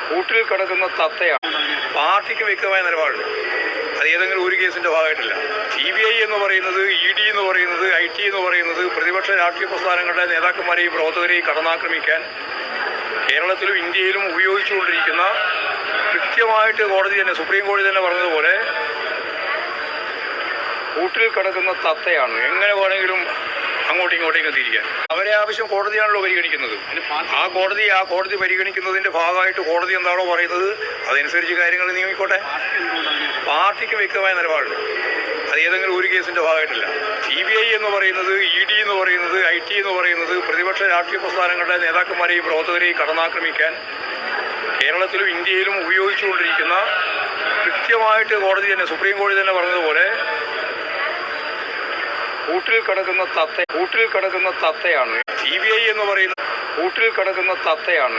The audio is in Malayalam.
കൂട്ടിൽ കിടക്കുന്ന തത്തയാണ്. പാർട്ടിക്ക് വ്യക്തമായ നിലപാടുണ്ട്. അത് ഏതെങ്കിലും ഒരു കേസിന്റെ ഭാഗമായിട്ടില്ല. CBI എന്ന് പറയുന്നത്, ED എന്ന് പറയുന്നത്, IT എന്ന് പറയുന്നത് പ്രതിപക്ഷ രാഷ്ട്രീയ പ്രസ്ഥാനങ്ങളുടെ നേതാക്കന്മാരെയും പ്രവർത്തകരെയും കടന്നാക്രമിക്കാൻ കേരളത്തിലും ഇന്ത്യയിലും ഉപയോഗിച്ചുകൊണ്ടിരിക്കുന്ന, കൃത്യമായിട്ട് കോടതി തന്നെ, സുപ്രീം കോടതി തന്നെ പറഞ്ഞതുപോലെ കൂട്ടിൽ കിടക്കുന്ന തത്തയാണ്. എങ്ങനെ വേണമെങ്കിലും അങ്ങോട്ടും ഇങ്ങോട്ടേക്കും തിരിക്കാൻ അവരെ ആവശ്യം കോടതിയാണല്ലോ പരിഗണിക്കുന്നത്. ആ കോടതി പരിഗണിക്കുന്നതിന്റെ ഭാഗമായിട്ട് കോടതി എന്താണോ പറയുന്നത് അതനുസരിച്ച് കാര്യങ്ങൾ നീങ്ങിക്കോട്ടെ. പാർട്ടിക്ക് വ്യക്തമായ നിലപാടുണ്ട്. അത് ഏതെങ്കിലും ഒരു കേസിന്റെ ഭാഗമായിട്ടില്ല. CBI എന്ന് പറയുന്നത്, ED എന്ന് പറയുന്നത്, IT എന്ന് പറയുന്നത് പ്രതിപക്ഷ രാഷ്ട്രീയ പ്രസ്ഥാനങ്ങളുടെ നേതാക്കന്മാരെയും പ്രവർത്തകരെയും കടന്നാക്രമിക്കാൻ കേരളത്തിലും ഇന്ത്യയിലും ഉപയോഗിച്ചുകൊണ്ടിരിക്കുന്ന, കൃത്യമായിട്ട് കോടതി തന്നെ, സുപ്രീം കോടതി തന്നെ പറഞ്ഞതുപോലെ കൂട്ടിൽ കിടക്കുന്ന തത്തയാണ്. CBI എന്ന് പറയുന്നത് കൂട്ടിൽ കിടക്കുന്ന തത്തയാണ്.